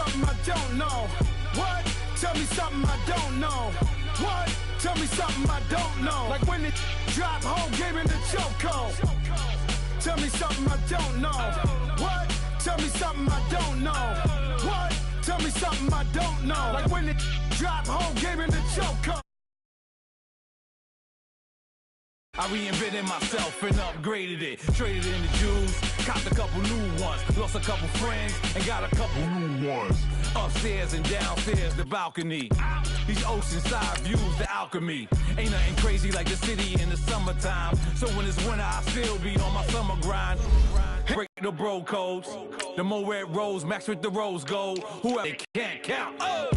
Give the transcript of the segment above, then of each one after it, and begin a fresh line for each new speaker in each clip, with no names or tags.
something I don't know. What? Tell me something I don't know. What? Tell me something I don't know. Like when it drop home, game in the chokehold. Tell me something I don't know. What? Tell me something I don't know. What? Tell me something I don't know. Like when it drop home, game in the chokehold. I reinvented myself and upgraded it. Traded in the Jews, copped a couple new ones. Lost a couple friends and got a couple new ones. Upstairs and downstairs, the balcony. These oceanside views, the alchemy. Ain't nothing crazy like the city in the summertime. So when it's winter, I still be on my summer grind. Break the bro codes. The more red rose, max with the rose gold. Whoever can't count. Oh!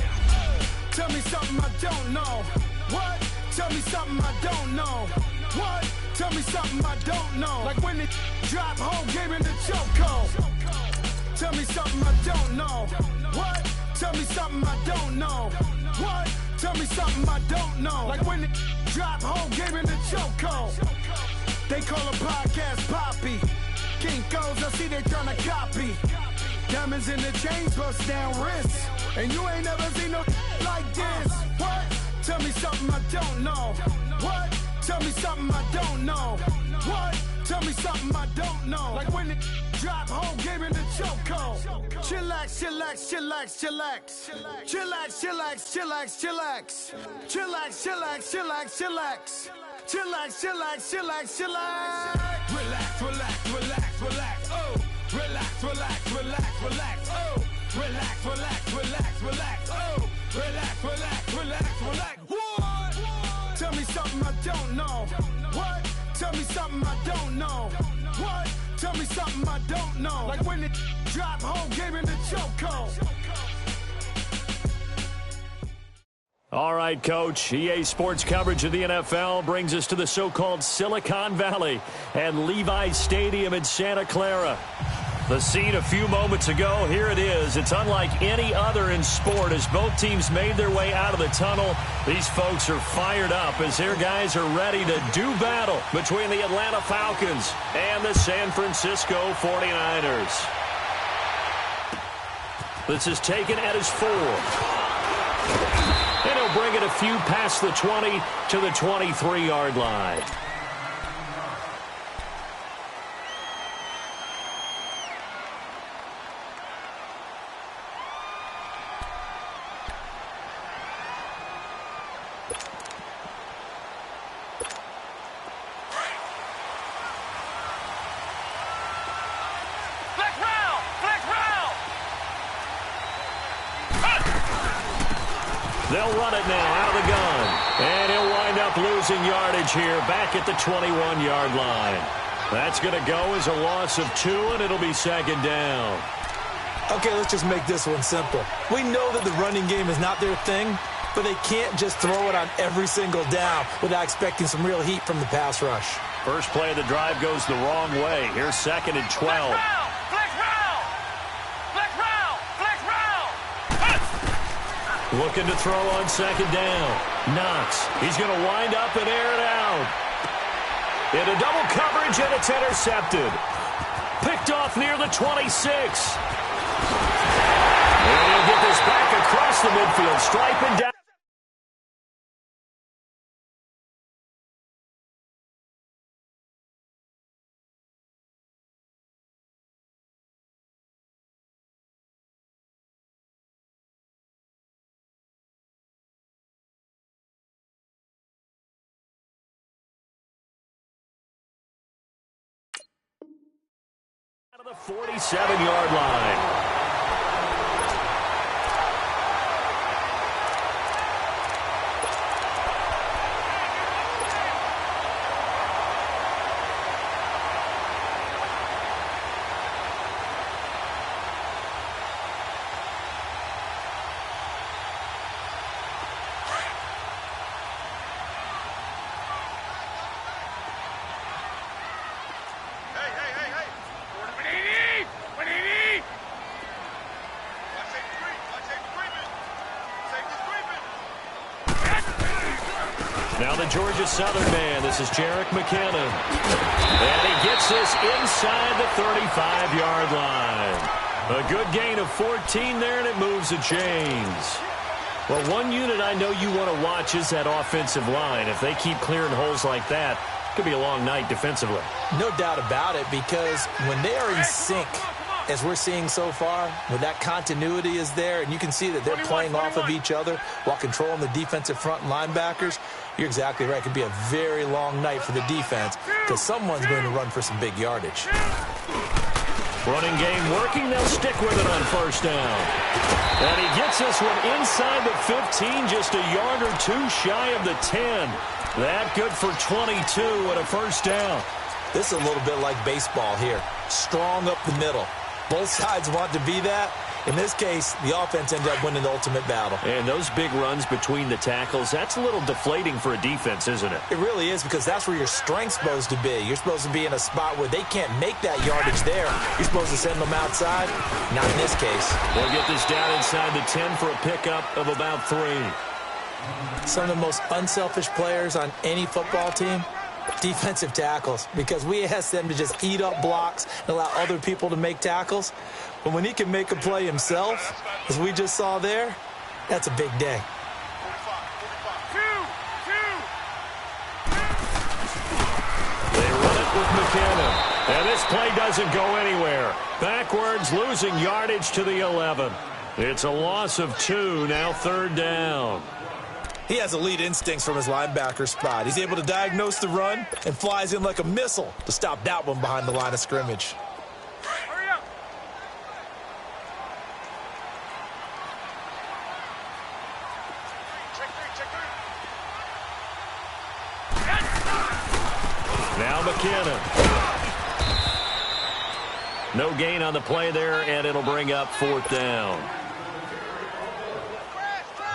Tell me something I don't know. What? Tell me something I don't know. What? Tell me something I don't know. Like when it drop home, game in the chokehold. Tell me something I don't know. What? Tell me something I don't know. What? Tell me something I don't know. Like when it drop home, game in the chokehold. They call a podcast Poppy. Kinkos, I see they tryna copy. Diamonds in the chains, bust down wrists. And you ain't never seen no like this. What? Tell me something I don't know. What? Tell me something I don't know. What? Tell me something I don't know. Like when it drop home, game in the chokehold. Chillax, chillax, chillax, chillax. Chillax, chillax, chillax, chillax. Chillax, chillax, chillax, chillax. Chillax, chillax, chillax, chillax. Relax, relax, relax, relax. Oh. Relax, relax, relax, relax. Oh. Relax, relax, relax, relax. Oh. Relax, relax, relax, relax. What? Tell me something I don't know. What? Tell me something I don't know. What? Tell me something I don't know. Like when it drop home, game in the chokehold.
All right, Coach. EA Sports coverage of the NFL brings us to the so-called Silicon Valley and Levi's Stadium in Santa Clara. The scene a few moments ago, here it is. It's unlike any other in sport as both teams made their way out of the tunnel. These folks are fired up as their guys are ready to do battle between the Atlanta Falcons and the San Francisco 49ers. This is taken at his 4. And he'll bring it a few past the 20 to the 23-yard line. They'll run it now out of the gun. And he'll wind up losing yardage here back at the 21-yard line. That's going to go as a loss of 2, and it'll be second down.
Okay, let's just make this one simple. We know that the running game is not their thing, but they can't just throw it on every single down without expecting some real heat from the pass rush.
First play of the drive goes the wrong way. Here's second and 12. Looking to throw on second down. Knox. He's going to wind up and air it out. Into double coverage, and it's intercepted. Picked off near the 26. And he'll get this back across the midfield stripe and down. Out of the 47-yard line. Now the Georgia Southern man, this is Jerick McKinnon. And he gets this inside the 35-yard line. A good gain of 14 there, and it moves the chains. Well, one unit I know you want to watch is that offensive line. If they keep clearing holes like that, it could be a long night defensively.
No doubt about it, because when they are in sync, as we're seeing so far, when that continuity is there, and you can see that they're playing off of each other while controlling the defensive front linebackers, you're exactly right. It could be a very long night for the defense because someone's going to run for some big yardage.
Running game working. They'll stick with it on first down. And he gets this one inside the 15, just a yard or two shy of the 10. That good for 22 and a first down.
This is a little bit like baseball here. Strong up the middle. Both sides want to be that. In this case, the offense ended up winning the ultimate battle.
And those big runs between the tackles, that's a little deflating for a defense, isn't it?
It really is, because that's where your strength's supposed to be. You're supposed to be in a spot where they can't make that yardage there. You're supposed to send them outside. Not in this case.
We'll get this down inside the 10 for a pickup of about 3.
Some of the most unselfish players on any football team, defensive tackles, because we ask them to just eat up blocks and allow other people to make tackles. But when he can make a play himself, as we just saw there, that's a big day.
They run it with McKinnon. And this play doesn't go anywhere. Backwards, losing yardage to the 11. It's a loss of 2, now third down.
He has elite instincts from his linebacker spot. He's able to diagnose the run and flies in like a missile to stop that one behind the line of scrimmage.
Now McKinnon. No gain on the play there, and it'll bring up fourth down.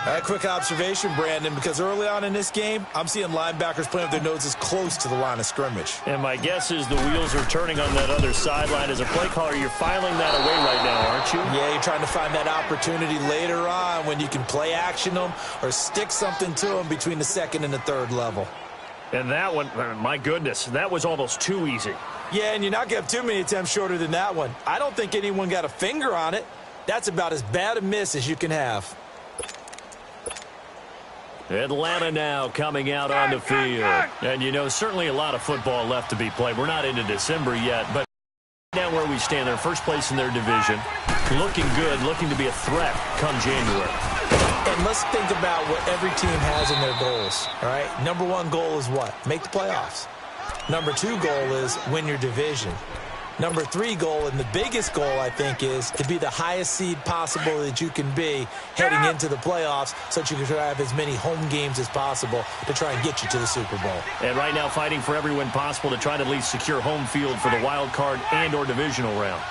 A quick observation, Brandon, because early on in this game, I'm seeing linebackers playing with their noses close to the line of scrimmage.
And my guess is the wheels are turning on that other sideline. As a play caller, you're filing that away right now, aren't you?
Yeah, you're trying to find that opportunity later on when you can play action them or stick something to them between the second and the third level.
And that one, my goodness, that was almost too easy.
Yeah, and you're not going to have too many attempts shorter than that one. I don't think anyone got a finger on it. That's about as bad a miss as you can have.
Atlanta now coming out on the field. And, you know, certainly a lot of football left to be played. We're not into December yet, but now where we stand, they're first place in their division. Looking good, looking to be a threat come January.
And let's think about what every team has in their goals, all right? Number one goal is what? Make the playoffs. Number two goal is win your division. Number three goal, and the biggest goal, I think, is to be the highest seed possible that you can be heading into the playoffs so that you can have as many home games as possible to try and get you to the Super Bowl.
And right now fighting for every win possible to try to at least secure home field for the wild card and or divisional round.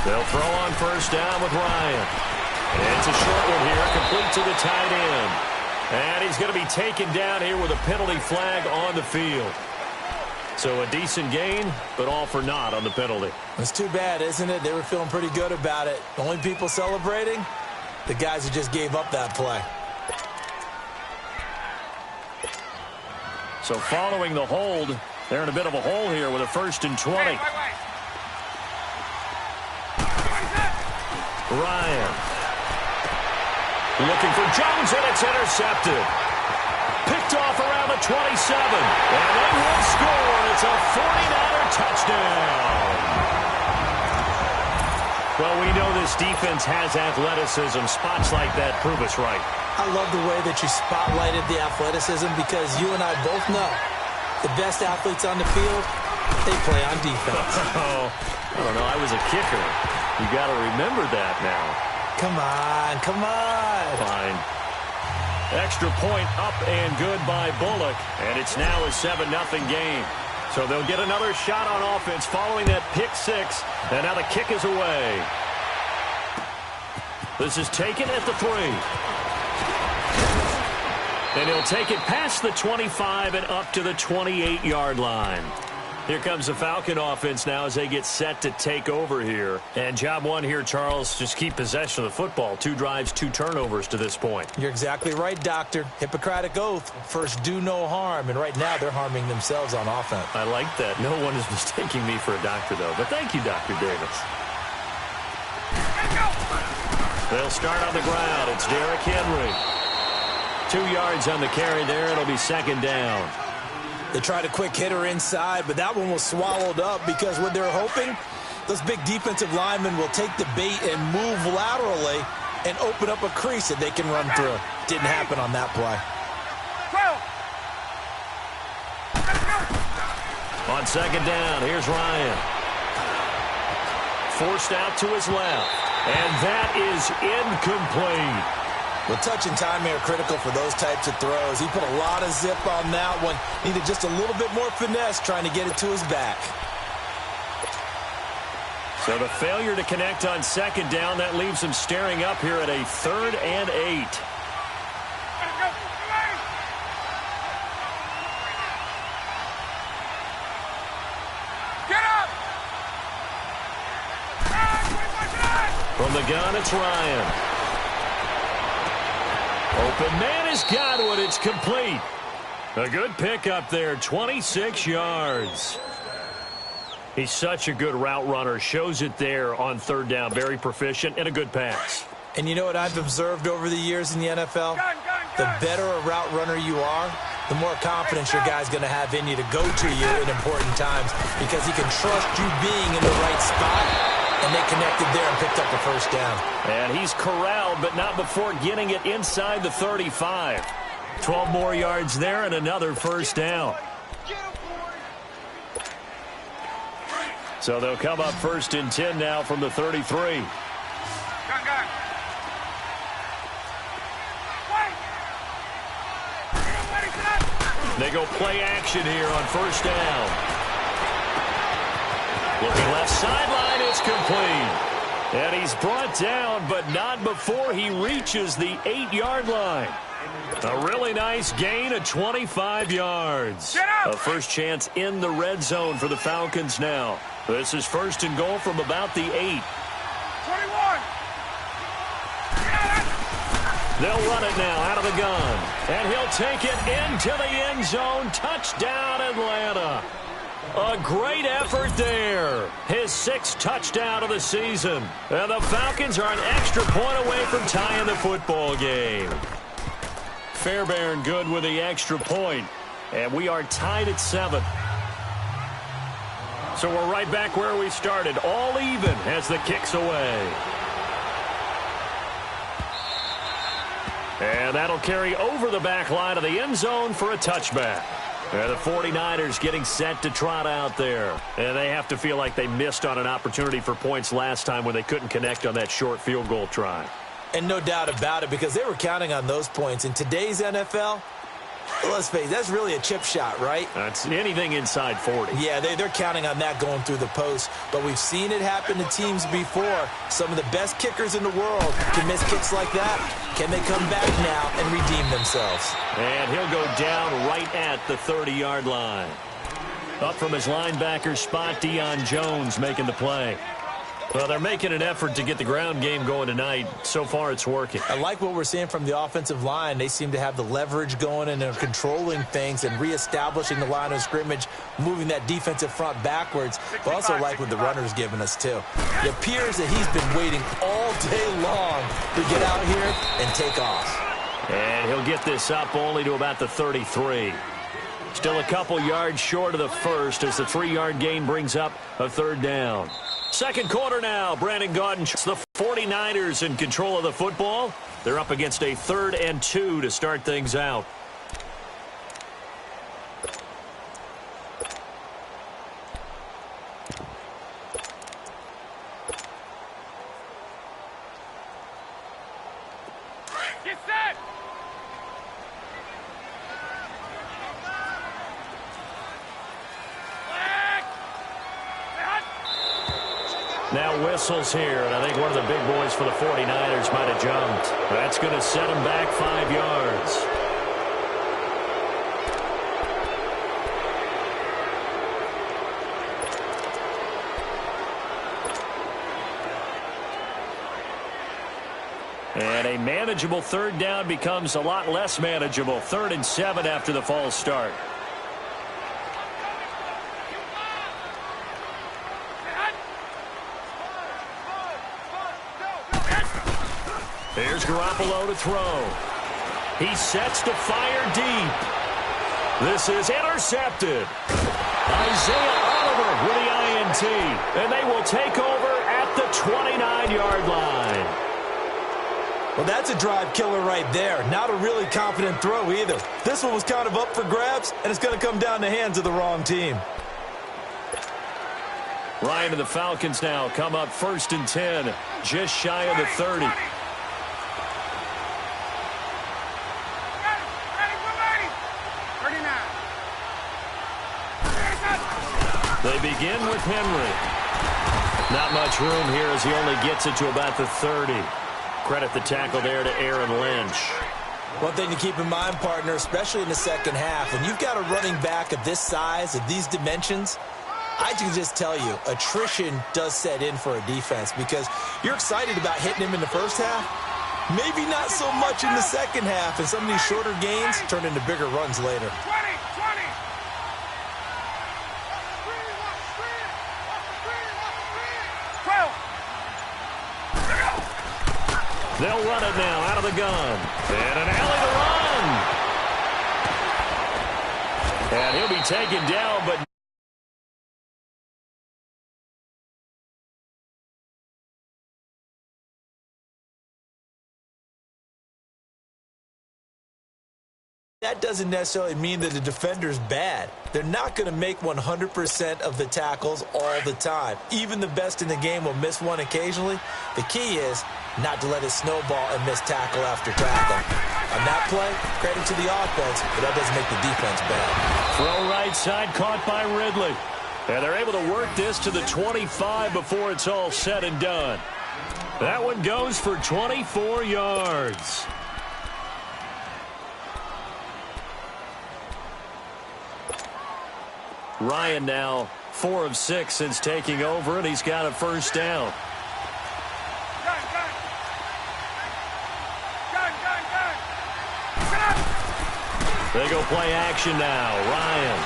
They'll throw on first down with Ryan. It's a short one here, complete to the tight end. And he's going to be taken down here with a penalty flag on the field. So a decent gain, but all for naught on the penalty.
It's too bad, isn't it? They were feeling pretty good about it. The only people celebrating, the guys who just gave up that play.
So following the hold, they're in a bit of a hole here with a 1st and 20. Ryan. Looking for Jones, and it's intercepted. Picked off around the 27. And they will score. It's a 49er touchdown. Well, we know this defense has athleticism. Spots like that prove us right.
I love the way that you spotlighted the athleticism because you and I both know the best athletes on the field, they play on defense.
Oh, I don't know. I was a kicker. You got to remember that now.
Come on, come on.
Fine. Extra point up and good by Bullock. And it's now a 7-0 game. So they'll get another shot on offense following that pick six. And now the kick is away. This is taken at the 3. And he'll take it past the 25 and up to the 28-yard line. Here comes the Falcon offense now as they get set to take over here. And job one here, Charles, just keep possession of the football. 2 drives, 2 turnovers to this point.
You're exactly right, Doctor. Hippocratic oath. First, do no harm. And right now, they're harming themselves on offense.
I like that. No one is mistaking me for a doctor, though. But thank you, Dr. Davis. They'll start on the ground. It's Derrick Henry. 2 yards on the carry there. It'll be second down.
They tried a quick hitter inside, but that one was swallowed up because what they're hoping, those big defensive linemen will take the bait and move laterally and open up a crease that they can run through. Didn't happen on that play.
On second down, here's Ryan. Forced out to his left. And that is incomplete.
Well, touch and timing are critical for those types of throws. He put a lot of zip on that one. Needed just a little bit more finesse trying to get it to his back.
So the failure to connect on second down, that leaves him staring up here at a 3rd and 8. From the gun, it's Ryan. Open man has got one. It's complete. A good pickup there, 26 yards. He's such a good route runner. Shows it there on 3rd down. Very proficient and a good pass.
And you know what I've observed over the years in the NFL? The better a route runner you are, the more confidence your guy's going to have in you to go to you in important times because he can trust you being in the right spot. And they connected there and picked up the first down.
And he's corralled, but not before getting it inside the 35. 12 more yards there and another first down. So they'll come up 1st and 10 now from the 33. They go play action here on 1st down. Looking left sideline, it's complete. And he's brought down, but not before he reaches the 8-yard line. A really nice gain of 25 yards. A first chance in the red zone for the Falcons now. This is 1st and goal from about the 8. 21. They'll run it now out of the gun. And he'll take it into the end zone. Touchdown, Atlanta. A great effort there. His 6th touchdown of the season. And the Falcons are an extra point away from tying the football game. Fairbairn good with the extra point. And we are tied at 7. So we're right back where we started. All even as the kick's away. And that'll carry over the back line of the end zone for a touchback. And the 49ers getting set to trot out there. And they have to feel like they missed on an opportunity for points last time when they couldn't connect on that short field goal try.
And no doubt about it, because they were counting on those points. In today's NFL, let's face it, that's really a chip shot, right?
That's anything inside 40.
Yeah, they're counting on that going through the post. But we've seen it happen to teams before. Some of the best kickers in the world can miss kicks like that. Can they come back now and redeem themselves?
And he'll go down right at the 30-yard line. Up from his linebacker spot, Deion Jones making the play. Well, they're making an effort to get the ground game going tonight. So far, it's working.
I like what we're seeing from the offensive line. They seem to have the leverage going and they're controlling things and reestablishing the line of scrimmage, moving that defensive front backwards. But also like what the runner's giving us, too. It appears that he's been waiting all day long to get out here and take off.
And he'll get this up only to about the 33. Still a couple yards short of the first as the 3-yard gain brings up a 3rd down. Second quarter now. Brandon Gaudin. The 49ers in control of the football. They're up against a 3rd and 2 to start things out.
Get set!
Now whistles here, and I think one of the big boys for the 49ers might have jumped. That's going to set him back 5 yards. And a manageable 3rd down becomes a lot less manageable. 3rd and 7 after the false start. Here's Garoppolo to throw. He sets to fire deep. This is intercepted. Isaiah Oliver with the INT. And they will take over at the 29-yard line.
Well, that's a drive killer right there. Not a really confident throw either. This one was kind of up for grabs, and it's going to come down the hands of the wrong team.
Ryan and the Falcons now come up 1st and 10, just shy of the 30. They begin with Henry. Not much room here as he only gets it to about the 30. Credit the tackle there to Aaron Lynch.
One thing to keep in mind, partner, especially in the second half, when you've got a running back of this size, of these dimensions, I can just tell you, attrition does set in for a defense because you're excited about hitting him in the first half. Maybe not so much in the second half, and some of these shorter gains turn into bigger runs later.
They'll run it now out of the gun. And an alley to run. And he'll be taken down, but
that doesn't necessarily mean that the defender's bad. They're not going to make 100% of the tackles all the time. Even the best in the game will miss one occasionally. The key is not to let it snowball and miss tackle after tackle. On that play, credit to the offense, but that doesn't make the defense bad.
Throw right side caught by Ridley. And they're able to work this to the 25 before it's all said and done. That one goes for 24 yards. Ryan now 4 of 6 since taking over, and he's got a first down. They go play action now. Ryan.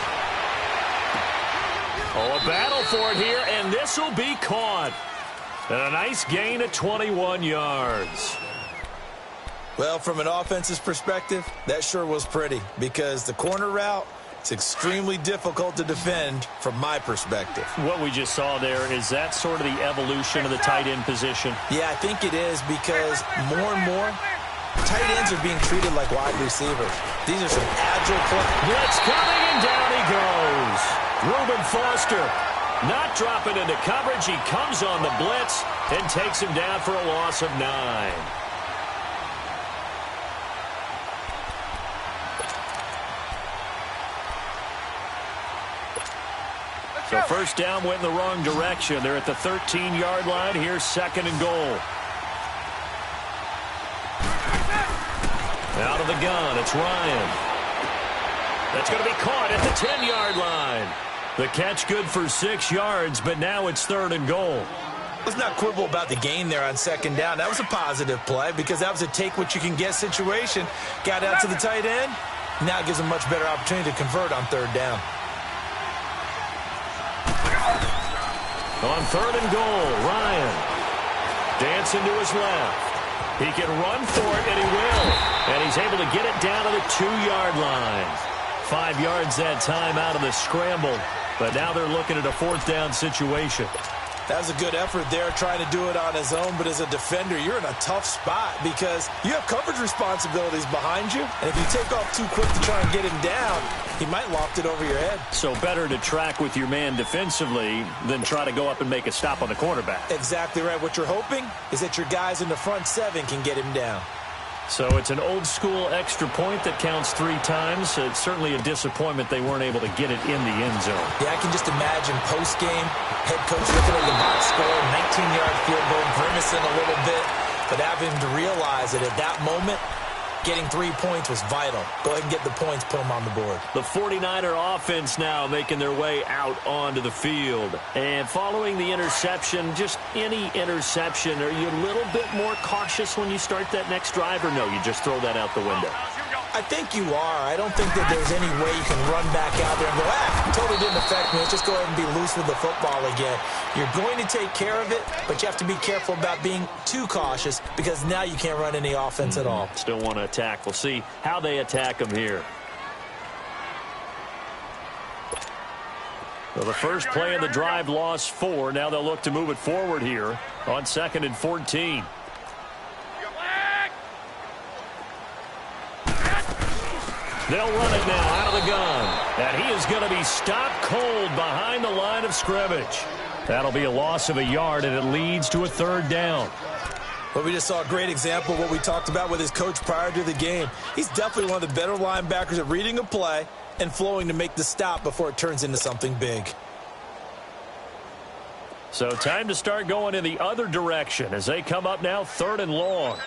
Oh, a battle for it here, and this will be caught. And a nice gain of 21 yards.
Well, from an offense's perspective, that sure was pretty because the corner route, it's extremely difficult to defend from my perspective.
What we just saw there, is that sort of the evolution of the tight end position?
Yeah, I think it is because more and more, tight ends are being treated like wide receivers. These are some agile plays.
Blitz coming, and down he goes. Reuben Foster not dropping into coverage. He comes on the blitz and takes him down for a loss of 9. So first down went in the wrong direction. They're at the 13-yard line. Here's 2nd and goal. Out of the gun, it's Ryan. That's going to be caught at the 10-yard line. The catch good for 6 yards, but now it's 3rd and goal.
Let's not quibble about the gain there on 2nd down. That was a positive play because that was a take-what-you-can-get situation. Got out to the tight end. Now it gives him a much better opportunity to convert on 3rd down.
On 3rd and goal, Ryan dancing to his left. He can run for it, and he will. And he's able to get it down to the 2-yard line. 5 yards that time out of the scramble. But now they're looking at a 4th down situation.
That was a good effort there, trying to do it on his own. But as a defender, you're in a tough spot because you have coverage responsibilities behind you. And if you take off too quick to try and get him down, he might loft it over your head.
So better to track with your man defensively than try to go up and make a stop on the quarterback.
Exactly right. What you're hoping is that your guys in the front 7 can get him down.
So it's an old-school extra point that counts 3 times. It's certainly a disappointment they weren't able to get it in the end zone.
Yeah, I can just imagine post-game, head coach looking at the box score, 19-yard field goal, grimacing a little bit, but having to realize that at that moment, getting 3 points was vital. Go ahead and get the points, put them on the board.
The 49er offense now making their way out onto the field. And following the interception, just any interception, are you a little bit more cautious when you start that next drive, or no, you just throw that out the window?
I think you are. I don't think that there's any way you can run back out there and go, totally didn't affect me. Let's just go ahead and be loose with the football again. You're going to take care of it, but you have to be careful about being too cautious because now you can't run any offense at all.
Still want to attack. We'll see how they attack them here. So the first play of the drive lost 4. Now they'll look to move it forward here on 2nd and 14. They'll run it now out of the gun. And he is going to be stopped cold behind the line of scrimmage. That'll be a loss of a yard, and it leads to a 3rd down.
Well, we just saw a great example of what we talked about with his coach prior to the game. He's definitely one of the better linebackers at reading a play and flowing to make the stop before it turns into something big.
So time to start going in the other direction as they come up now 3rd and long.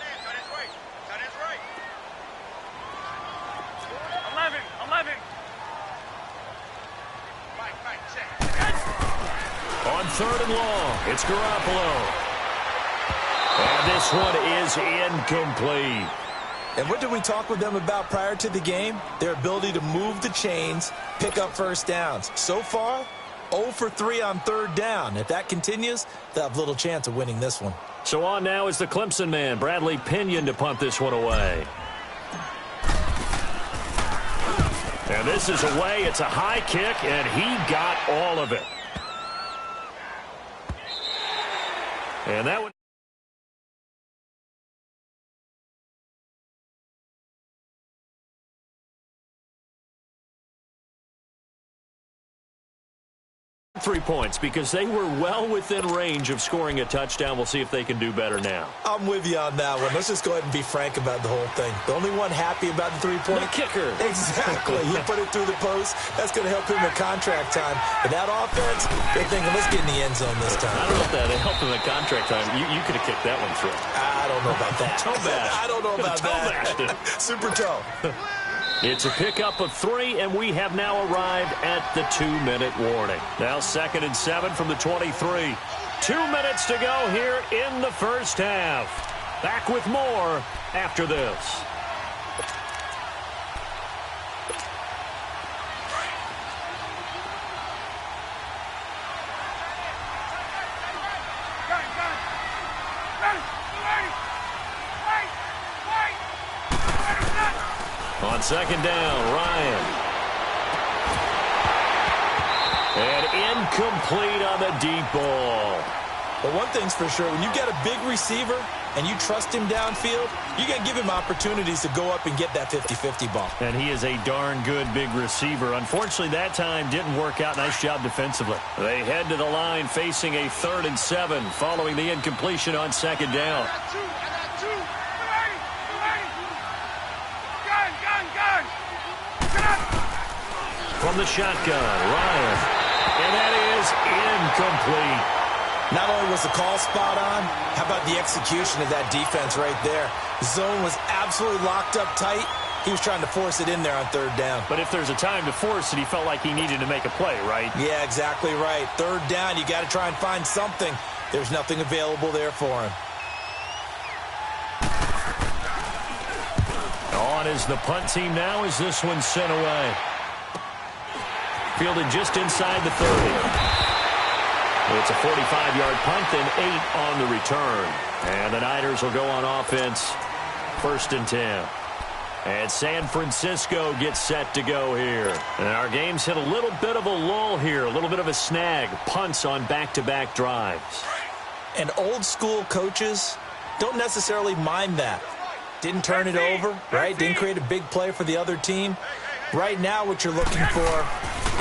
On 3rd and long, it's Garoppolo. And this one is incomplete.
And what did we talk with them about prior to the game? Their ability to move the chains, pick up first downs. So far, 0 for 3 on 3rd down. If that continues, they'll have little chance of winning this one.
So on now is the Clemson man, Bradley Pinion, to punt this one away. And this is away. It's a high kick, and he got all of it. And that would... Three points because they were well within range of scoring a touchdown. We'll see if they can do better now.
I'm with you on that one. Let's just go ahead and be frank about the whole thing. The only one happy about the 3-point...
The kicker.
Exactly. He put it through the post. That's going to help him in contract time. But that offense, they're thinking, let's get in the end zone this time.
I don't know if that helped him in contract time. You could have kicked that one through.
I don't know about that.
Toe bash.
I don't know about that. Super toe.
It's a pickup of 3, and we have now arrived at the 2-minute warning. Now 2nd and 7 from the 23. 2 minutes to go here in the first half. Back with more after this. On 2nd down, Ryan. And incomplete on the deep ball.
But one thing's for sure, when you get a big receiver and you trust him downfield, you got to give him opportunities to go up and get that 50-50 ball.
And he is a darn good big receiver. Unfortunately, that time didn't work out. Nice job defensively. They head to the line facing a 3rd and 7 following the incompletion on 2nd down. From the shotgun, Ryan. And that is incomplete.
Not only was the call spot on, how about the execution of that defense right there? The zone was absolutely locked up tight. He was trying to force it in there on 3rd down.
But if there's a time to force it, he felt like he needed to make a play, right?
Yeah, exactly right. 3rd down, you got to try and find something. There's nothing available there for him.
On is the punt team now as this one's sent away. Fielded just inside the 30. It's a 45-yard punt, then 8 on the return. And the Niners will go on offense, 1st and 10. And San Francisco gets set to go here. And our game's hit a little bit of a lull here, a little bit of a snag. Punts on back-to-back drives.
And old-school coaches don't necessarily mind that. Didn't turn it over, right? Didn't create a big play for the other team. Right now, what you're looking for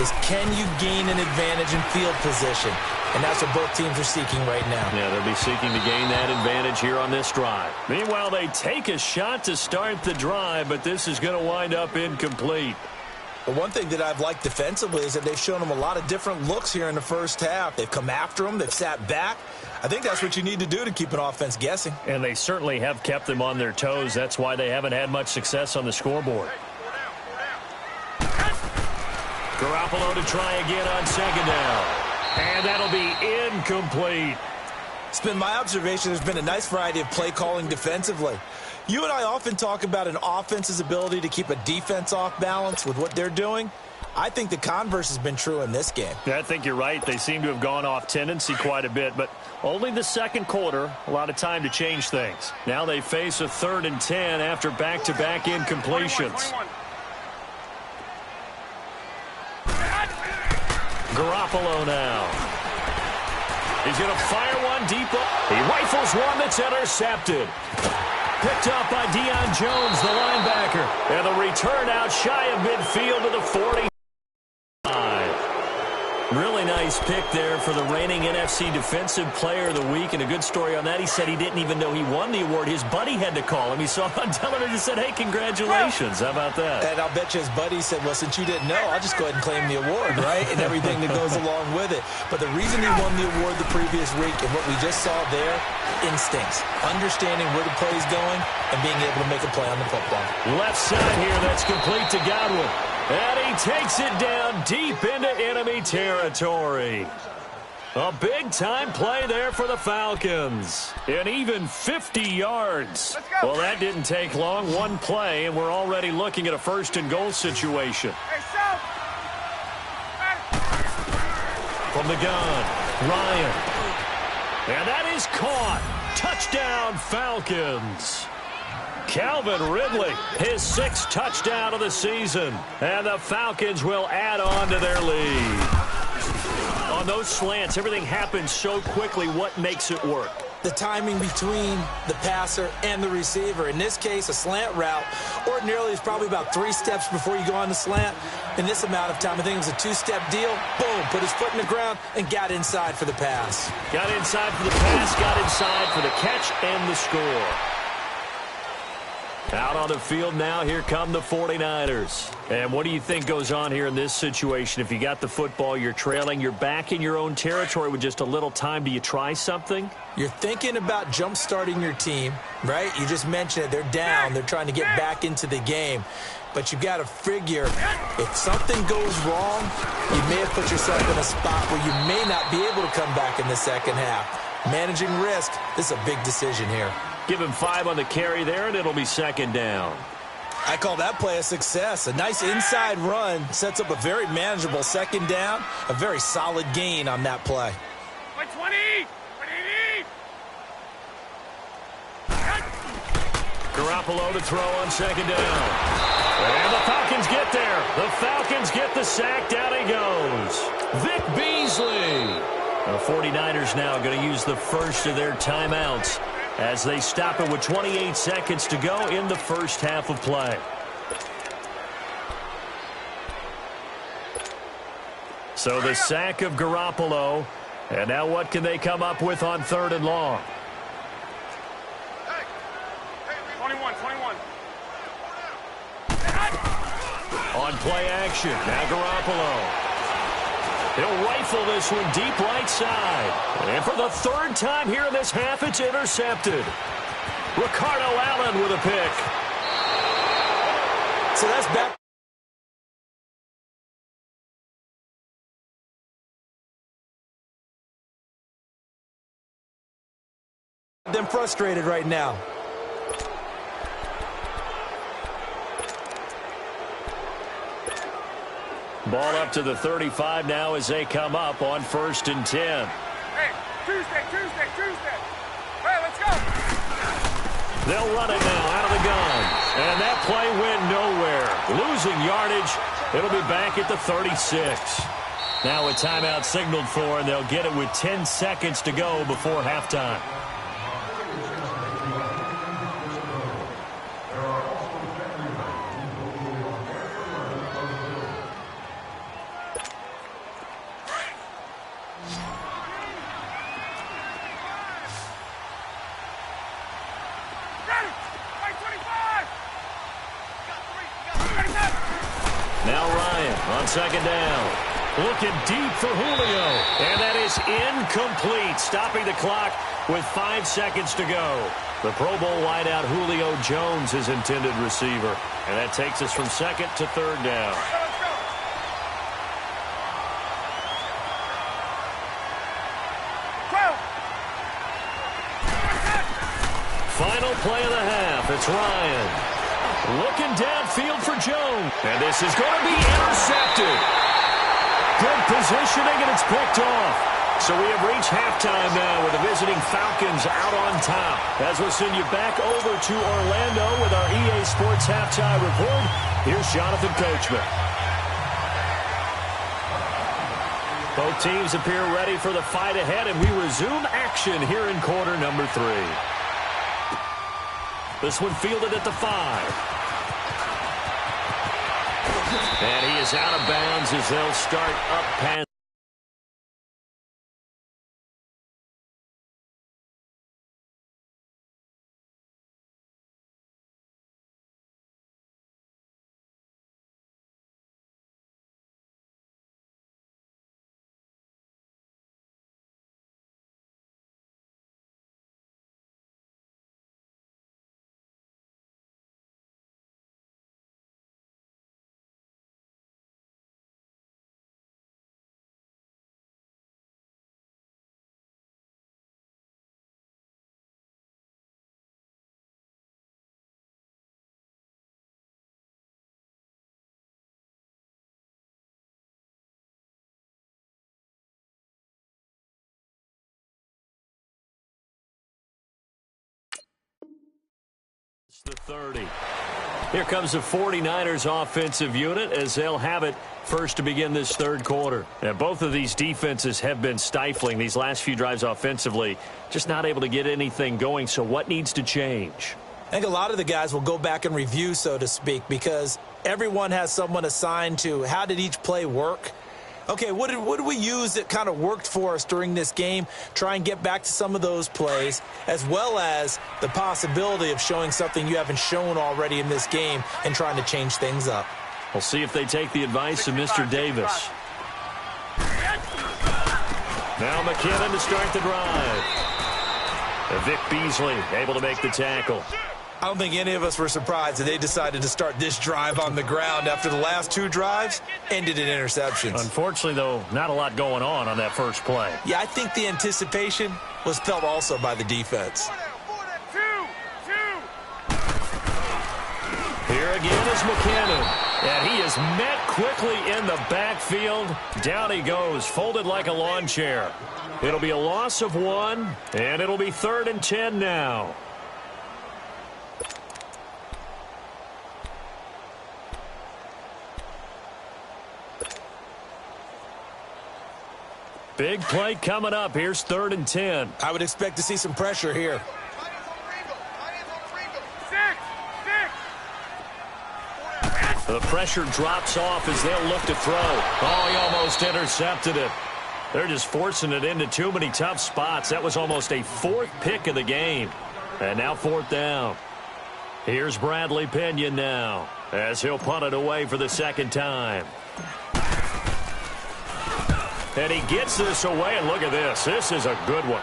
is can you gain an advantage in field position? And that's what both teams are seeking right now.
Yeah, they'll be seeking to gain that advantage here on this drive. Meanwhile, they take a shot to start the drive, but this is going to wind up incomplete.
But one thing that I've liked defensively is that they've shown them a lot of different looks here in the first half. They've come after them. They've sat back. I think that's what you need to do to keep an offense guessing.
And they certainly have kept them on their toes. That's why they haven't had much success on the scoreboard. Garoppolo to try again on 2nd down. And that'll be incomplete.
It's been my observation there's been a nice variety of play calling defensively. You and I often talk about an offense's ability to keep a defense off balance with what they're doing. I think the converse has been true in this game.
Yeah, I think you're right. They seem to have gone off tendency quite a bit, but only the second quarter, a lot of time to change things. Now they face a 3rd and 10 after back-to-back incompletions.
21.
Garoppolo now. He's going to fire one deep. He rifles one that's intercepted. Picked up by Deion Jones, the linebacker. And the return out shy of midfield to the 40. Really nice pick there for the reigning NFC Defensive Player of the Week. And a good story on that. He said he didn't even know he won the award. His buddy had to call him. He saw it on television and said, hey, congratulations. How about that?
And I'll bet you his buddy said, well, since you didn't know, I'll just go ahead and claim the award, right? And everything that goes along with it. But the reason he won the award the previous week and what we just saw there, instincts, understanding where the play is going and being able to make a play on the football.
Left side here, that's complete to Godwin. And he takes it down deep into enemy territory. A big-time play there for the Falcons. And even 50 yards. Well, that didn't take long. One play, and we're already looking at a 1st and goal situation. From the gun, Ryan. And that is caught. Touchdown, Falcons. Calvin Ridley, his 6th touchdown of the season. And the Falcons will add on to their lead. On those slants, everything happens so quickly. What makes it work?
The timing between the passer and the receiver. In this case, a slant route ordinarily is probably about 3 steps before you go on the slant. In this amount of time, I think it was a 2-step deal. Boom, put his foot in the ground and got inside for the pass.
Got inside for the pass, got inside for the catch and the score. Out on the field now, here come the 49ers. And what do you think goes on here in this situation? If you got the football, you're trailing, you're back in your own territory with just a little time. Do you try something?
You're thinking about jump-starting your team, right? You just mentioned it. They're down. They're trying to get back into the game. But you've got to figure, if something goes wrong, you may have put yourself in a spot where you may not be able to come back in the second half. Managing risk, this is a big decision here.
Give him 5 on the carry there, and it'll be 2nd down.
I call that play a success. A nice inside run sets up a very manageable 2nd down, a very solid gain on that play.
20!
Garoppolo to throw on 2nd down. And the Falcons get there. The Falcons get the sack. Down he goes. Vic Beasley. The 49ers now going to use the first of their timeouts as they stop it with 28 seconds to go in the first half of play. So the sack of Garoppolo. And now what can they come up with on 3rd and long?
21.
On play action, now Garoppolo. He'll rifle this one deep right side. And for the 3rd time here in this half, it's intercepted. Ricardo Allen with a pick.
So that's back. Them frustrated right now.
Ball up to the 35 now as they come up on 1st and 10.
Hey, Tuesday. Hey, let's go.
They'll run it now out of the gun. And that play went nowhere. Losing yardage. It'll be back at the 36. Now a timeout signaled for, and they'll get it with 10 seconds to go before halftime. Now Ryan on 2nd down. Looking deep for Julio. And that is incomplete. Stopping the clock with 5 seconds to go. The Pro Bowl wideout Julio Jones, his intended receiver. And that takes us from 2nd to 3rd down. Final play of the half. It's Ryan. Looking downfield for Jones. And this is going to be intercepted. Good positioning, and it's picked off. So we have reached halftime now with the visiting Falcons out on top. As we'll send you back over to Orlando with our EA Sports Halftime Report, here's Jonathan Coachman. Both teams appear ready for the fight ahead, and we resume action here in quarter number 3. This one fielded at the 5. And he is out of bounds as they'll start up past. The 30. Here comes the 49ers offensive unit as they'll have it first to begin this third quarter. And both of these defenses have been stifling these last few drives offensively, just not able to get anything going. So what needs to change?
I think a lot of the guys will go back and review, so to speak, because everyone has someone assigned to how did each play work. Okay, what did we use that kind of worked for us during this game? Try and get back to some of those plays, as well as the possibility of showing something you haven't shown already in this game and trying to change things up.
We'll see if they take the advice of Mr. Davis. Now McKinnon to start the drive. Vic Beasley able to make the tackle.
I don't think any of us were surprised that they decided to start this drive on the ground after the last 2 drives ended in interceptions.
Unfortunately, though, not a lot going on that first play.
Yeah, I think the anticipation was felt also by the defense.
Here again is McKinnon. And he is met quickly in the backfield. Down he goes, folded like a lawn chair. It'll be a loss of 1, and it'll be 3rd and 10 now. Big play coming up. Here's 3rd and 10.
I would expect to see some pressure here.
The pressure drops off as they'll look to throw. Oh, he almost intercepted it. They're just forcing it into too many tough spots. That was almost a 4th pick of the game. And now 4th down. Here's Bradley Pinion now as he'll punt it away for the 2nd time. And he gets this away, and look at this. This is a good one.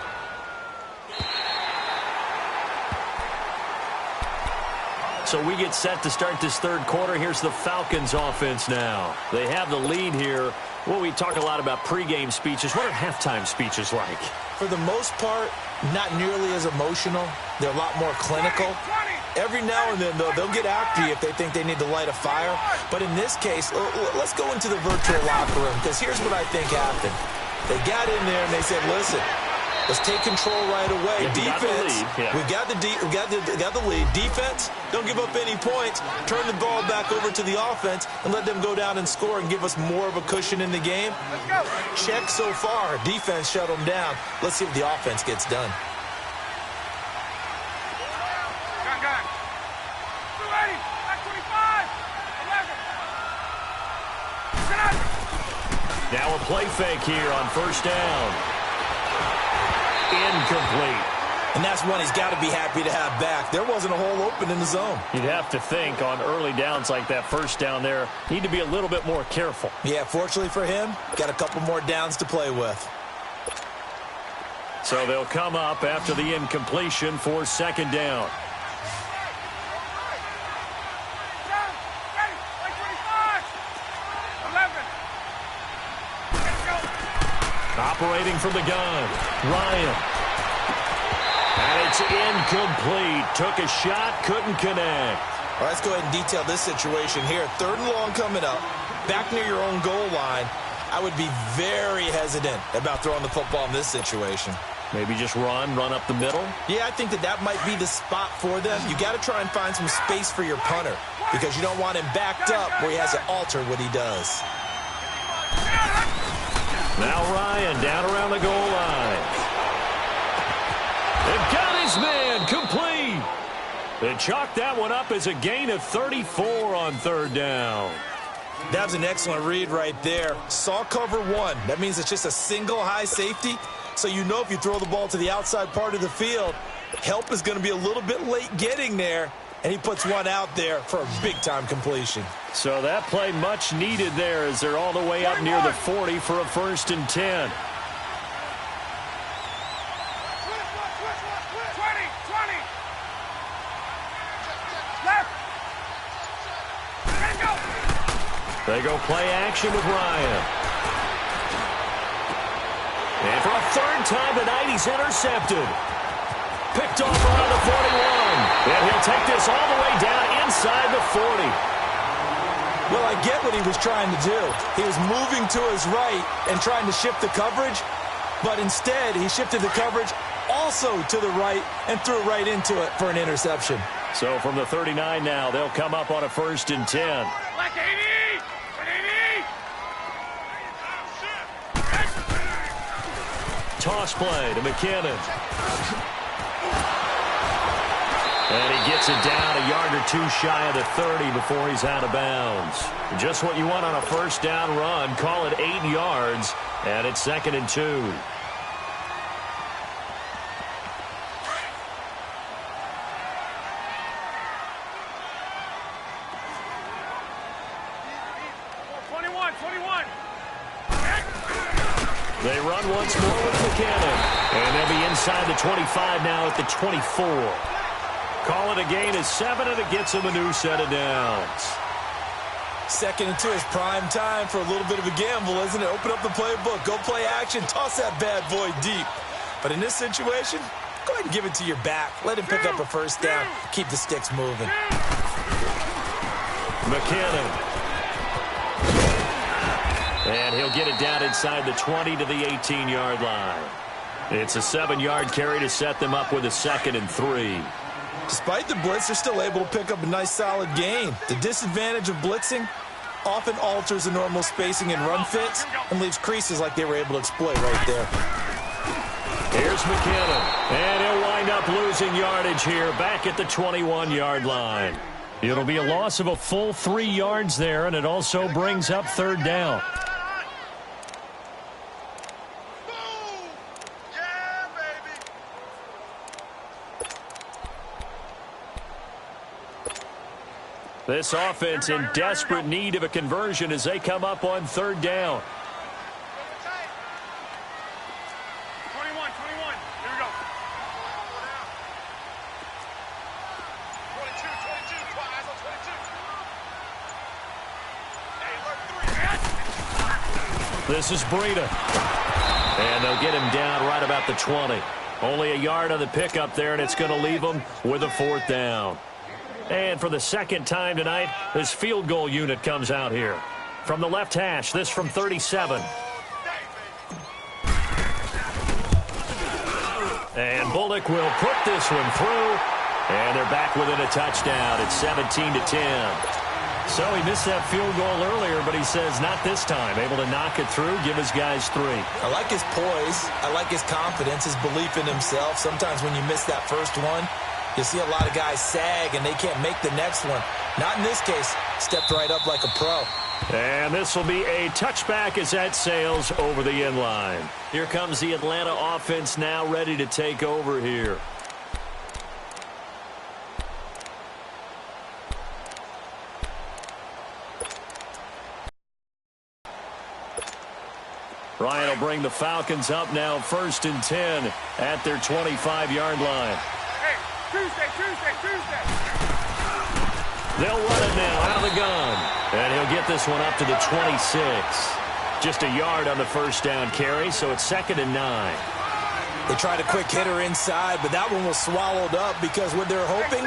So we get set to start this third quarter. Here's the Falcons offense now. They have the lead here. Well, we talk a lot about pregame speeches. What are halftime speeches like?
For the most part, not nearly as emotional. They're a lot more clinical. Every now and then, though, they'll get after you if they think they need to light a fire. But in this case, let's go into the virtual locker room, because here's what I think happened. They got in there and they said, listen, let's take control right away. Defense, we got the lead. Defense, don't give up any points. Turn the ball back over to the offense and let them go down and score and give us more of a cushion in the game. Check so far. Defense shut them down. Let's see if the offense gets done.
Now a play fake here on 1st down. Incomplete.
And that's one he's got to be happy to have back. There wasn't a hole open in the zone.
You'd have to think on early downs like that 1st down there, need to be a little bit more careful.
Yeah, fortunately for him, got a couple more downs to play with.
So they'll come up after the incompletion for 2nd down. Operating from the gun, Ryan. And he It's incomplete. Took a shot, couldn't connect.
All right, let's go ahead and detail this situation here. 3rd and long coming up, back near your own goal line. I would be very hesitant about throwing the football in this situation.
Maybe just run up the middle?
Yeah, I think that might be the spot for them. You got to try and find some space for your punter because you don't want him backed up where he has to alter what he does.
Now Ryan down around the goal line. They've got his man complete. They chalked that one up as a gain of 34 on 3rd down.
That was an excellent read right there. Saw cover 1. That means it's just a single high safety. So you know if you throw the ball to the outside part of the field, help is going to be a little bit late getting there. And he puts one out there for a big-time completion.
So that play much needed there as they're all the way up near the 40 for a 1st and 10. They go play action with Ryan. And for a 3rd time tonight, he's intercepted. Picked off around the 41. And he'll take this all the way down inside the 40.
Well, I get what he was trying to do. He was moving to his right and trying to shift the coverage. But instead, he shifted the coverage also to the right and threw right into it for an interception.
So from the 39 now, they'll come up on a 1st and 10. Toss play to McKinnon. And he gets it down a yard or 2 shy of the 30 before he's out of bounds. Just what you want on a 1st down run. Call it 8 yards, and it's 2nd and 2. They run once more with McKinnon. And they'll be inside the 25 now at the 24. Call it a gain of 7, and it gets them a new set of downs.
2nd and 2 is prime time for a little bit of a gamble, isn't it? Open up the playbook, go play action, toss that bad boy deep. But in this situation, go ahead and give it to your back. Let him pick up a 1st down. Keep the sticks moving.
McKinnon. And he'll get it down inside the 20 to the 18-yard line. It's a 7-yard carry to set them up with a 2nd and 3.
Despite the blitz, they're still able to pick up a nice solid gain. The disadvantage of blitzing often alters the normal spacing and run fits and leaves creases like they were able to exploit right there.
Here's McKinnon. And he'll wind up losing yardage here back at the 21-yard line. It'll be a loss of a full 3 yards there, and it also brings up 3rd down. This offense in desperate need of a conversion as they come up on 3rd down.
21. Here we go. 22. Eyes on 22. Hey, look, 3.
This is Breida. And they'll get him down right about the 20. Only a yard on the pickup there, and it's going to leave them with a 4th down. And for the 2nd time tonight, this field goal unit comes out here. From the left hash, this from 37. And Bullock will put this one through. And they're back within a touchdown. It's 17-10. So he missed that field goal earlier, but he says not this time. Able to knock it through, give his guys 3.
I like his poise. I like his confidence, his belief in himself. Sometimes when you miss that first one, you see a lot of guys sag and they can't make the next one. Not in this case. Stepped right up like a pro.
And this will be a touchback as that sails over the end line. Here comes the Atlanta offense now ready to take over here. Ryan will bring the Falcons up now 1st and 10 at their 25-yard line.
Tuesday.
They'll run it now out of the gun. And he'll get this one up to the 26. Just a yard on the 1st down carry, so it's 2nd and 9.
They tried a quick hitter inside, but that one was swallowed up because what they're hoping,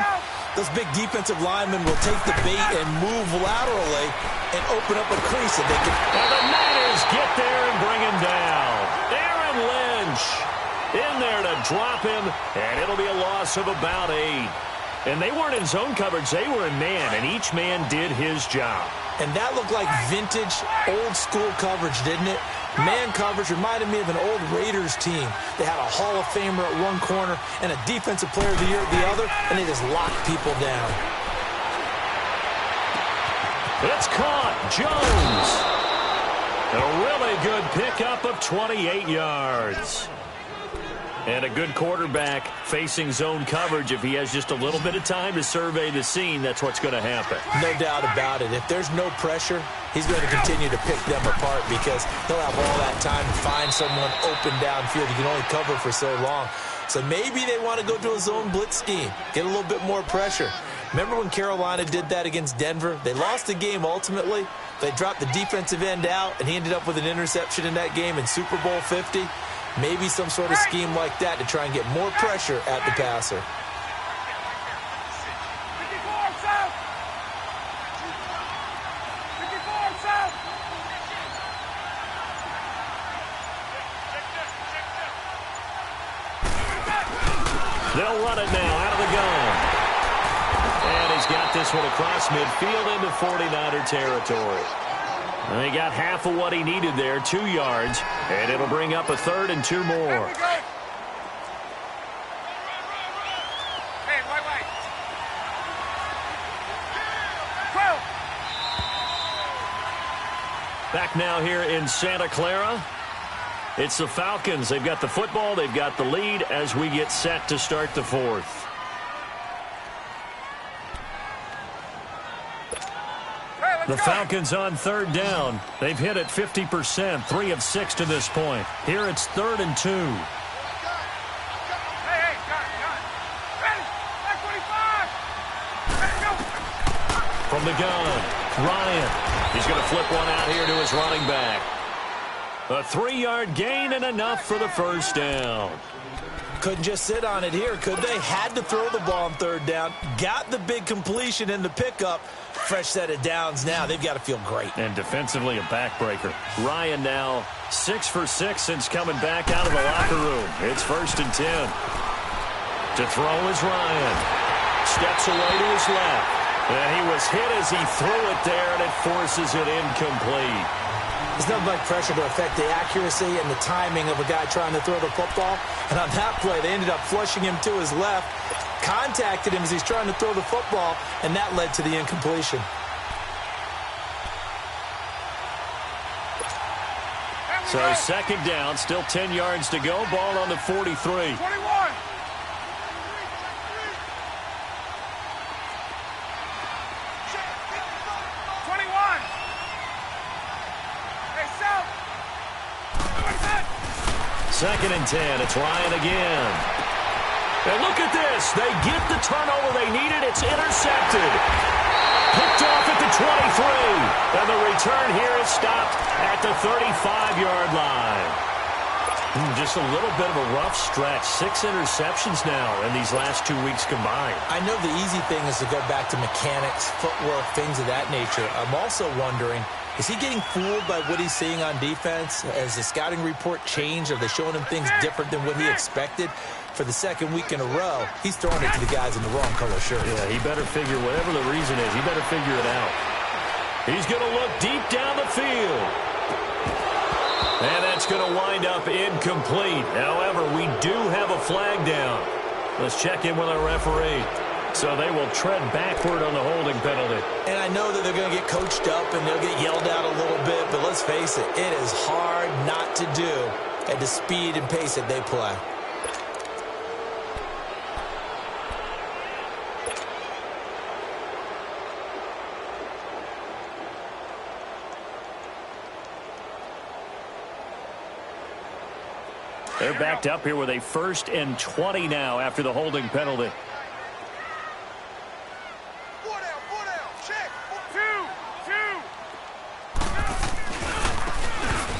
those big defensive linemen will take the bait and move laterally and open up a crease that they can.
And the Niners get there and bring him down. Aaron Lynch in there to drop him, and it'll be a loss of about 8. And they weren't in zone coverage. They were in man, and each man did his job.
And that looked like vintage, old-school coverage, didn't it? Man coverage reminded me of an old Raiders team. They had a Hall of Famer at one corner and a Defensive Player of the Year at the other, and they just locked people down.
It's caught. Jones. A really good pickup of 28 yards. And a good quarterback facing zone coverage. If he has just a little bit of time to survey the scene, that's what's going to happen.
No doubt about it. If there's no pressure, he's going to continue to pick them apart because he'll have all that time to find someone open downfield. He can only cover for so long. So maybe they want to go to a zone blitz scheme, get a little bit more pressure. Remember when Carolina did that against Denver? They lost the game ultimately. They dropped the defensive end out, and he ended up with an interception in that game in Super Bowl 50. Maybe some sort of scheme like that to try and get more pressure at the passer.
They'll run it now out of the gun. And he's got this one across midfield into 49er territory. And he got half of what he needed there, 2 yards, and it'll bring up a 3rd and 2 more.
Hey, wait.
Back now here in Santa Clara. It's the Falcons. They've got the football. They've got the lead as we get set to start the 4th. The Falcons on 3rd down. They've hit it 50%, 3 of 6 to this point. Here it's 3rd and 2.
Hey, got it. Ready? Back 25. Let's go.
From the gun, Ryan. He's going to flip one out here to his running back. A 3-yard gain and enough for the first down.
Couldn't just sit on it here, could they? Had to throw the ball on 3rd down. Got the big completion in the pickup. Fresh set of downs now. They've got to feel great.
And defensively a backbreaker. Ryan now 6 for 6 since coming back out of the locker room. It's 1st and 10. To throw is Ryan. Steps away to his left. And he was hit as he threw it there, and it forces it incomplete.
There's nothing like pressure to affect the accuracy and the timing of a guy trying to throw the football. And on that play, they ended up flushing him to his left, contacted him as he's trying to throw the football, and that led to the incompletion.
So 2nd down, still 10 yards to go. Ball on the 43.
21.
Second and 10. It's Ryan again. And look at this. They get the turnover they needed. It's intercepted. Picked off at the 23. And the return here is stopped at the 35-yard line. Just a little bit of a rough stretch. 6 interceptions now in these last 2 weeks combined.
I know the easy thing is to go back to mechanics, footwork, things of that nature. I'm also wondering, is he getting fooled by what he's seeing on defense? Has the scouting report changed? Are they showing him things different than what he expected? For the 2nd week in a row, he's throwing it to the guys in the wrong color shirt.
Yeah, he better figure, whatever the reason is, he better figure it out. He's going to look deep down the field. And that's going to wind up incomplete. However, we do have a flag down. Let's check in with our referee. So they will tread backward on the holding penalty.
And I know that they're going to get coached up and they'll get yelled at a little bit, but let's face it, it is hard not to do at the speed and pace that they play.
They're backed up here with a 1st and 20 now after the holding penalty.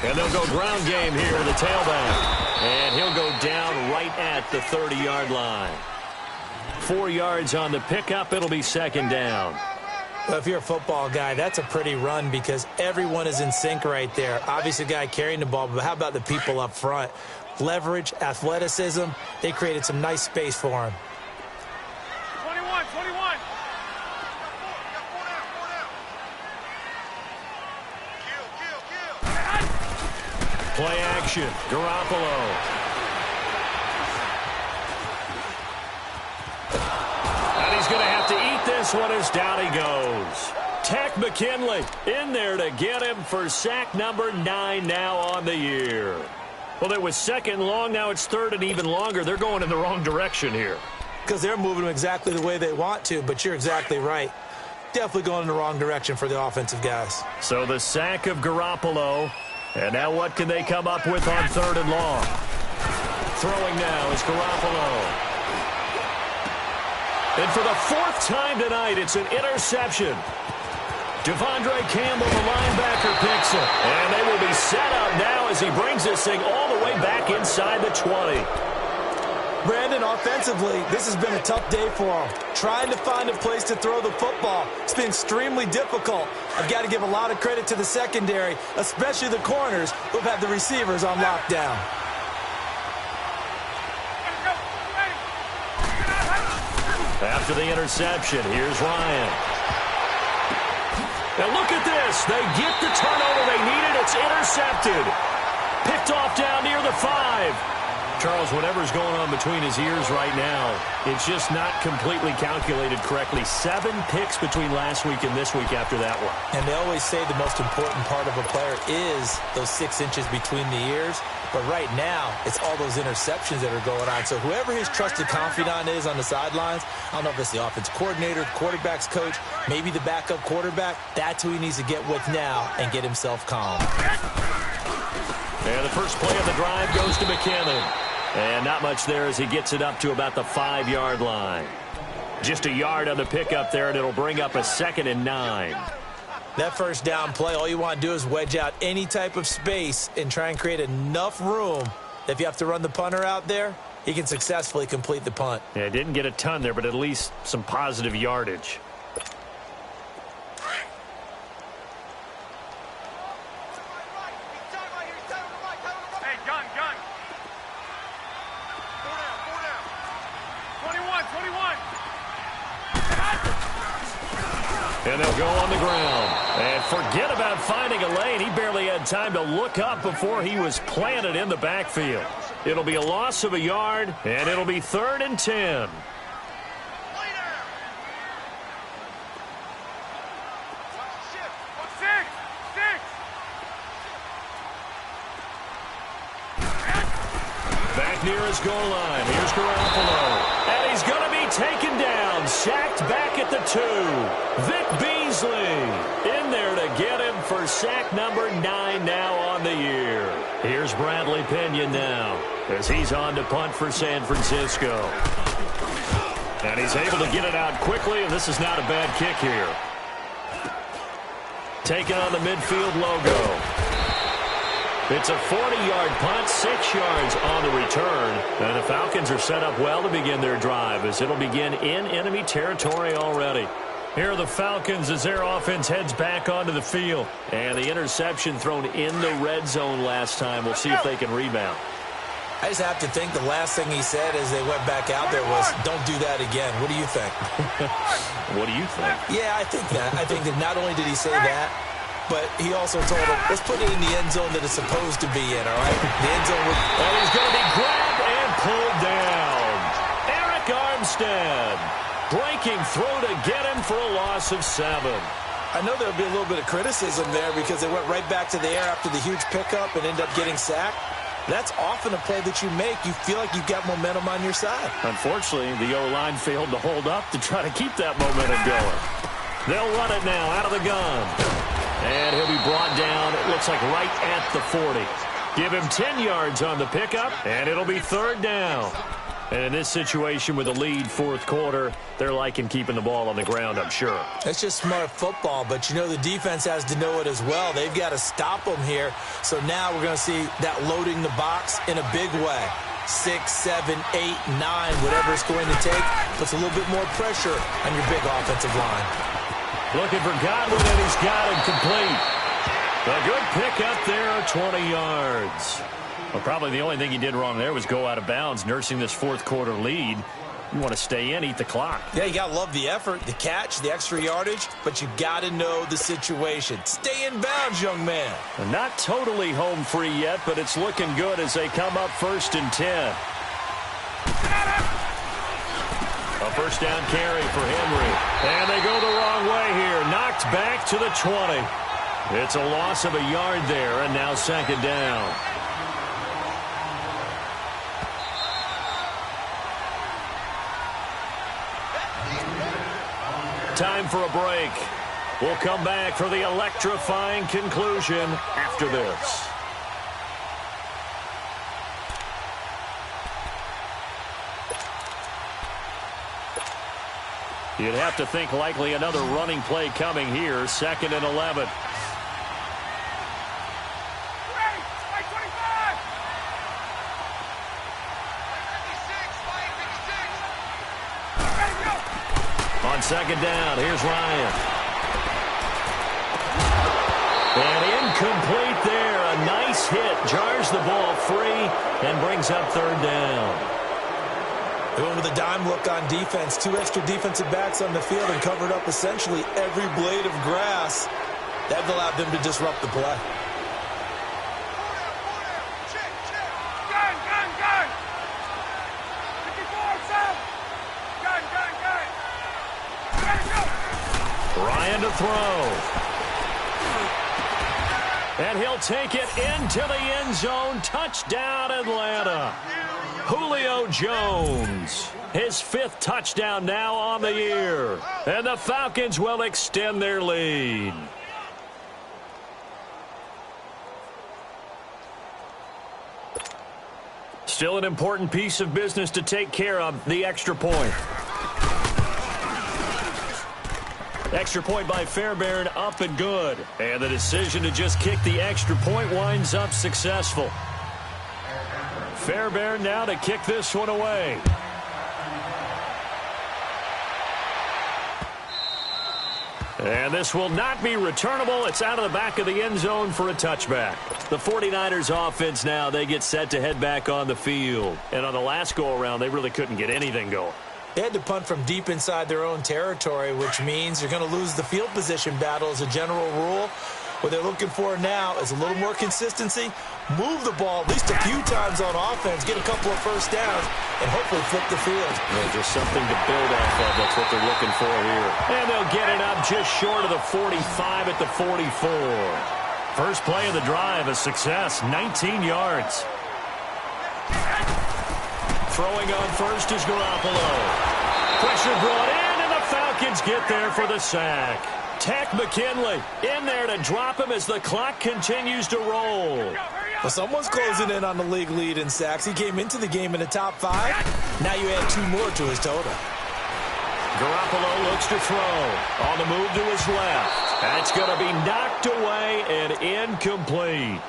And they'll go ground game here with a tailback. And he'll go down right at the 30-yard line. 4 yards on the pickup. It'll be second down.
Well, if you're a football guy, that's a pretty run because everyone is in sync right there. Obviously, the guy carrying the ball, but how about the people up front? Leverage, athleticism, they created some nice space for him.
21, 21.
Play action. Garoppolo. And he's going to have to eat this one as down he goes. Tech McKinley in there to get him for sack number 9 now on the year. Well, it was second long. Now it's third and even longer. They're going in the wrong direction here.
Because they're moving exactly the way they want to, but you're exactly right. Definitely going in the wrong direction for the offensive guys.
So the sack of Garoppolo. And now what can they come up with on third and long? Throwing now is Garoppolo. And for the 4th time tonight, it's an interception. Devondre Campbell, the linebacker, picks it. And they will be set up now as he brings this thing all the way back inside the 20.
Brandon, offensively, this has been a tough day for him. Trying to find a place to throw the football. It's been extremely difficult. I've got to give a lot of credit to the secondary, especially the corners who've had the receivers on lockdown.
After the interception, here's Ryan. Now look at this. They get the turnover they needed. It's intercepted. Picked off down near the 5. Charles, whatever's going on between his ears right now, it's just not completely calculated correctly. 7 picks between last week and this week after that one.
And they always say the most important part of a player is those 6 inches between the ears. But right now, it's all those interceptions that are going on. So whoever his trusted confidant is on the sidelines, I don't know if it's the offense coordinator, the quarterback's coach, maybe the backup quarterback, that's who he needs to get with now and get himself calm.
And the first play of the drive goes to McKinnon. And not much there as he gets it up to about the 5-yard line. Just a yard on the pickup there, and it'll bring up a 2nd and 9.
That first down play, all you want to do is wedge out any type of space and try and create enough room that if you have to run the punter out there, he can successfully complete the punt.
Yeah, didn't get a ton there, but at least some positive yardage.
Hey, gun. 21.
And they'll go on the ground. And forget about finding a lane. He barely had time to look up before he was planted in the backfield. It'll be a loss of a yard, and it'll be 3rd and 10. Back near his goal line. Here's Garoppolo. And he's going to be taken down. Sacked back at the 2. Vic Beasley in there to get him for sack number 9 now on the year. Here's Bradley Pinion now as he's on to punt for San Francisco. And he's able to get it out quickly, and this is not a bad kick here. Taking on the midfield logo. It's a 40-yard punt, 6 yards on the return. And the Falcons are set up well to begin their drive as it'll begin in enemy territory already. Here are the Falcons as their offense heads back onto the field. And the interception thrown in the red zone last time. We'll see if they can rebound.
I just have to think the last thing he said as they went back out there was, don't do that again. What do you think?
What do you think?
Yeah, I think that. I think that not only did he say that, but he also told him, let's put it in the end zone that it's supposed to be in, all right? The end zone would...
And he's going to be grabbed and pulled down. Eric Armstead breaking through to get him for a loss of 7.
I know there'll be a little bit of criticism there because they went right back to the air after the huge pickup and ended up getting sacked. That's often a play that you make. You feel like you've got momentum on your side.
Unfortunately, the O-line failed to hold up to try to keep that momentum going. They'll run it now out of the gun. And he'll be brought down, it looks like right at the 40. Give him 10 yards on the pickup, and it'll be 3rd down. And in this situation with a lead fourth quarter, they're liking keeping the ball on the ground, I'm sure.
It's just smart football, but you know the defense has to know it as well. They've got to stop them here. So now we're going to see that loading the box in a big way. 6, 7, 8, 9, whatever it's going to take, puts a little bit more pressure on your big offensive line.
Looking for Godwin, and he's got him complete. A good pick up there, 20 yards. Well, probably the only thing he did wrong there was go out of bounds, nursing this fourth quarter lead. You want to stay in, eat the clock.
Yeah, you got to love the effort, the catch, the extra yardage, but you got to know the situation. Stay in bounds, young man.
And not totally home free yet, but it's looking good as they come up 1st and 10. A first down carry for Henry. And they go the wrong way here. Knocked back to the 20. It's a loss of a yard there, and now 2nd down. Time for a break. We'll come back for the electrifying conclusion after this. You'd have to think likely another running play coming here. 2nd and 11. On 2nd down, here's Ryan. And incomplete there. A nice hit. Jars the ball free and brings up 3rd down.
Going with a dime look on defense. 2 extra defensive backs on the field and covered up essentially every blade of grass. That allowed them to disrupt the play.
Ryan to throw. And he'll take it into the end zone. Touchdown, Atlanta. Julio Jones. His 5th touchdown now on the year. And the Falcons will extend their lead. Still an important piece of business to take care of, the extra point. Extra point by Fairbairn, up and good. And the decision to just kick the extra point winds up successful. Fairbairn now to kick this one away. And this will not be returnable. It's out of the back of the end zone for a touchback. The 49ers offense now, they get set to head back on the field. And on the last go-around, they really couldn't get anything going.
They had to punt from deep inside their own territory, which means you're going to lose the field position battle as a general rule. What they're looking for now is a little more consistency, move the ball at least a few times on offense, get a couple of first downs, and hopefully flip the field.
Yeah, just something to build off of. That's what they're looking for here. And they'll get it up just short of the 45 at the 44. First play of the drive, a success, 19 yards. Throwing on first is Garoppolo. Pressure brought in, and the Falcons get there for the sack. Tech McKinley in there to drop him as the clock continues to roll.
Well, someone's closing in on the league lead in sacks. He came into the game in the top 5. Now you add 2 more to his total.
Garoppolo looks to throw. On the move to his left. That's going to be knocked away and incomplete.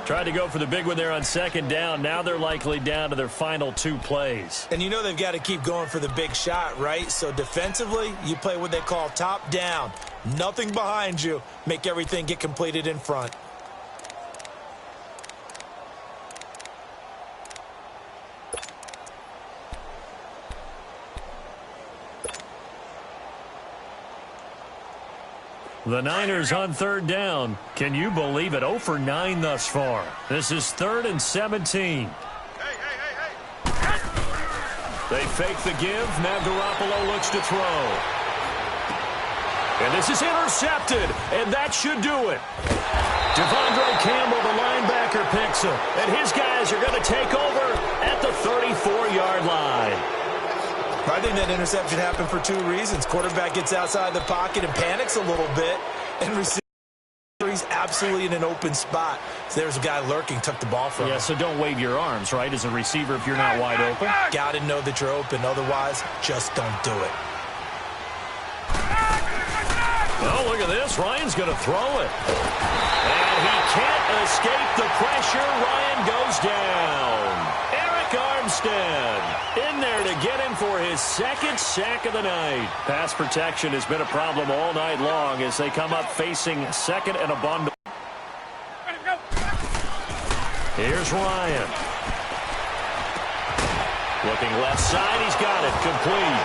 Tried to go for the big one there on 2nd down. Now they're likely down to their final 2 plays.
And you know they've got to keep going for the big shot, right? So defensively, you play what they call top down. Nothing behind you. Make everything get completed in front.
The Niners on 3rd down. Can you believe it? 0 for 9 thus far. This is 3rd and 17. They fake the give. Now Garoppolo looks to throw. And this is intercepted. And that should do it. Devondre Campbell, the linebacker, picks him. And his guys are going to take over at the 34-yard line.
I think that interception happened for 2 reasons. Quarterback gets outside the pocket and panics a little bit, and receiver he's out absolutely in an open spot. So there's a guy lurking, took the ball from him.
Yeah, so don't wave your arms, right, as a receiver if you're not wide open.
Got to know that you're open. Otherwise, just don't do it.
Oh, look at this. Ryan's going to throw it. And he can't escape the pressure. Ryan goes down. Eric Armstead in there to get him for his second sack of the night. Pass protection has been a problem all night long as they come up facing second and a bundle. Here's Ryan. Looking left side. He's got it. Complete.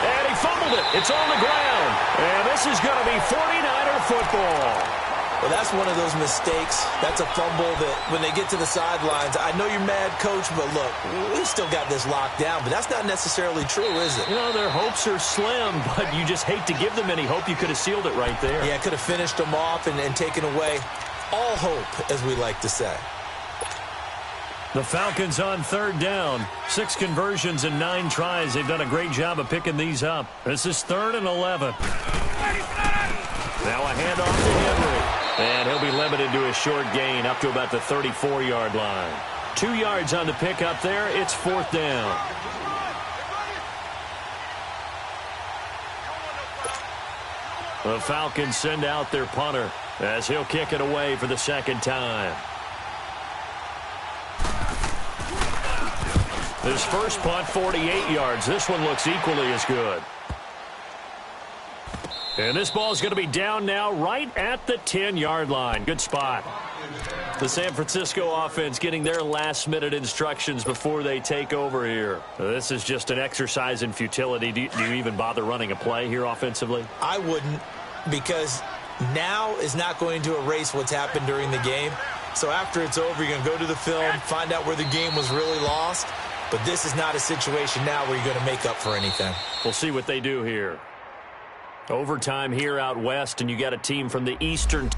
And he fumbled it. It's on the ground. And this is going to be 49er football.
Well, that's one of those mistakes. That's a fumble that when they get to the sidelines, I know you're mad, Coach, but look, we still got this locked down. But that's not necessarily true, is it?
You know, their hopes are slim, but you just hate to give them any hope. You could have sealed it right there.
Yeah, could have finished them off and taken away all hope, as we like to say.
The Falcons on third down. 6 conversions and 9 tries. They've done a great job of picking these up. This is 3rd and 11. Now a handoff to Henry. And he'll be limited to a short gain up to about the 34-yard line. 2 yards on the pickup there. It's 4th down. The Falcons send out their punter as he'll kick it away for the second time. His first punt, 48 yards. This one looks equally as good. And this ball is going to be down now right at the 10-yard line. Good spot. The San Francisco offense getting their last-minute instructions before they take over here. This is just an exercise in futility. Do you even bother running a play here offensively?
I wouldn't, because now is not going to erase what's happened during the game. So after it's over, you're going to go to the film, find out where the game was really lost. But this is not a situation now where you're going to make up for anything.
We'll see what they do here. Overtime here out west, and you got a team from the Eastern